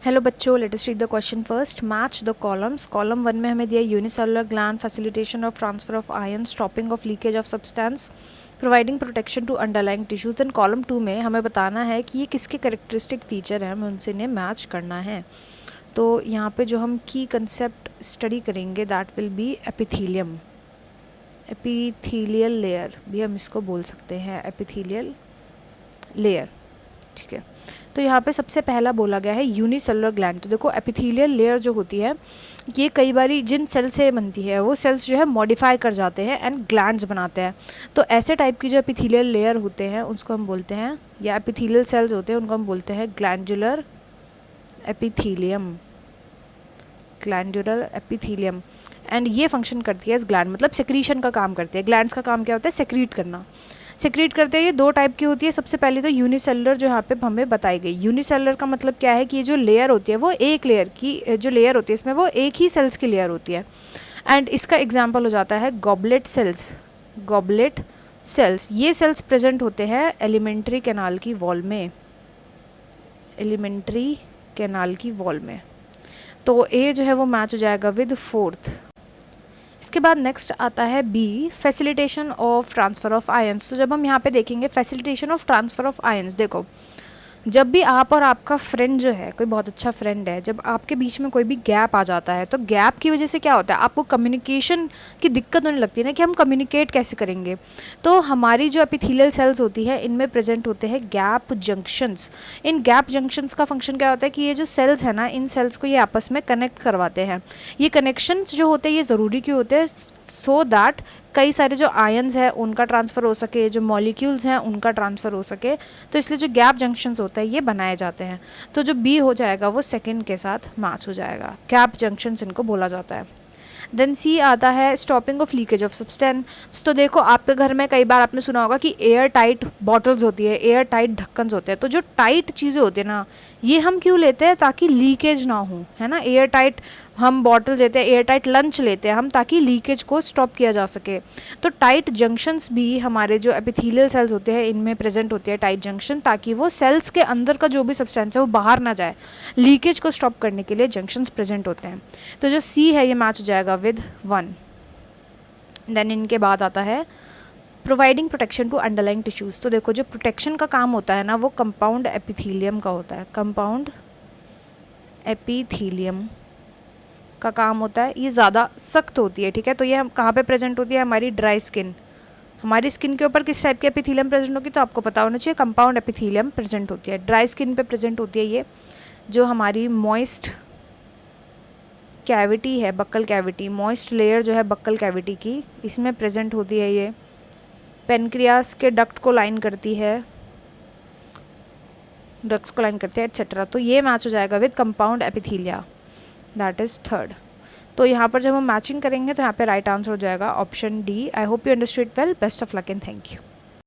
Hello बच्चों, let us read the question first. Match the columns. Column 1 में हमें दिया unicellular gland, facilitation of transfer of ion, stopping of leakage of substance, providing protection to underlying tissues. And column 2 में हमें बताना है कि ये किसके कैरेक्टरिस्टिक फीचर हैं, हमें उनसे इन्हें मैच करना है. तो यहाँ पे जो हम की कंसेप्ट स्टडी करेंगे that will be epithelium, epithelial layer भी हम इसको बोल सकते हैं, एपिथीलियल लेयर. ठीक है, तो यहाँ पे सबसे पहला बोला गया है यूनिसेलुलर ग्लैंड. तो देखो एपिथेलियल लेयर जो होती है ये कई बारी जिन सेल से बनती है वो सेल्स जो है मॉडिफाई कर जाते हैं एंड ग्लैंड्स बनाते हैं. तो ऐसे टाइप की जो एपिथेलियल लेयर होते हैं उसको हम बोलते हैं, या एपिथेलियल सेल्स होते हैं उनको हम बोलते हैं glandular epithelium, glandular epithelium. And ये फंक्शन करती है एज ग्लैंड, मतलब सेक्रीशन का काम करती है. ग्लैंड्स का काम क्या होता है? सेक्रीट करना. सेक्रीट करते हैं ये दो टाइप की होती है. सबसे पहले तो यूनिसेलुलर जो यहाँ पे हमें बताई गई. यूनिसेलुलर का मतलब क्या है कि ये जो लेयर होती है वो एक लेयर की जो लेयर होती है इसमें वो एक ही सेल्स की लेयर होती है. एंड इसका एग्जाम्पल हो जाता है गॉबलेट सेल्स. गॉबलेट सेल्स ये सेल्स प्रेजेंट होते हैं एलिमेंट्री कैनाल की वॉल में, एलिमेंट्री कैनाल की वॉल में. तो ए जो है वो मैच हो जाएगा विद फोर्थ. इसके बाद नेक्स्ट आता है B, facilitation of transfer of ions. तो जब हम यहाँ पे देखेंगे facilitation of transfer of ions, देखो जब भी आप और आपका फ्रेंड जो है, कोई बहुत अच्छा फ्रेंड है, जब आपके बीच में कोई भी गैप आ जाता है तो गैप की वजह से क्या होता है, आपको कम्युनिकेशन की दिक्कत होने लगती है ना कि हम कम्युनिकेट कैसे करेंगे. तो हमारी जो एपिथेलियल सेल्स होती है इनमें प्रेजेंट होते हैं गैप जंक्शंस. इन गैप जंक्शंस का फंक्शन क्या होता है कि ये जो सेल्स है ना, इन सेल्स को ये आपस में कनेक्ट करवाते हैं. ये कनेक्शंस जो होते हैं ये ज़रूरी क्यों होते हैं? सो दैट कई सारे जो आयन्स हैं उनका ट्रांसफ़र हो सके, जो मॉलिक्यूल्स हैं उनका ट्रांसफ़र हो सके. तो इसलिए जो गैप जंक्शंस होते हैं ये बनाए जाते हैं. तो जो बी हो जाएगा वो सेकंड के साथ मैच हो जाएगा. गैप जंक्शंस इनको बोला जाता है. देन सी आता है stopping of leakage of substance. तो देखो आपके घर में कई बार आपने सुना होगा कि एयर टाइट बॉटल्स होती है, एयर टाइट ढक्कन होते हैं. तो जो टाइट चीज़ें होती है ना, ये हम क्यों लेते हैं? ताकि लीकेज ना हो, है ना. एयर टाइट हम बॉटल लेते हैं, एयर टाइट लंच लेते हैं हम ताकि लीकेज को स्टॉप किया जा सके. तो टाइट जंक्शंस भी हमारे जो एपिथेलियल सेल्स होते हैं इनमें प्रेजेंट होती है टाइट जंक्शन, ताकि वो सेल्स के अंदर का जो भी सब्सटेंस है वो बाहर ना जाए. लीकेज को स्टॉप करने के लिए जंक्शंस प्रेजेंट होते हैं. तो जो सी है ये मैच हो जाएगा विद 1. देन इनके बाद आता है providing protection to underlying tissues. तो देखो जो प्रोटेक्शन का काम होता है ना वो कंपाउंड एपिथेलियम का होता है. कंपाउंड एपिथेलियम का काम होता है. ये ज़्यादा सख्त होती है, ठीक है. तो ये हम कहाँ पे प्रेजेंट होती है? हमारी ड्राई स्किन. हमारी स्किन के ऊपर किस टाइप की एपिथेलियम प्रेजेंट होगी तो आपको पता होना चाहिए, कंपाउंड एपिथेलियम प्रेजेंट होती है. ड्राई स्किन पे प्रेजेंट होती है ये. जो हमारी मॉइस्ट कैविटी है, बक्कल कैविटी, मॉइस्ट लेयर जो है बक्कल कैविटी की, इसमें प्रेजेंट होती है ये. पेनक्रियास के डक्ट को लाइन करती है, डक्ट्स को लाइन करती है एट्सेट्रा. तो ये मैच हो जाएगा with compound epithelia, that is third. तो यहाँ पर जब हम मैचिंग करेंगे तो यहाँ पे राइट आंसर हो जाएगा option D. I hope you understood well. Best of luck and thank you.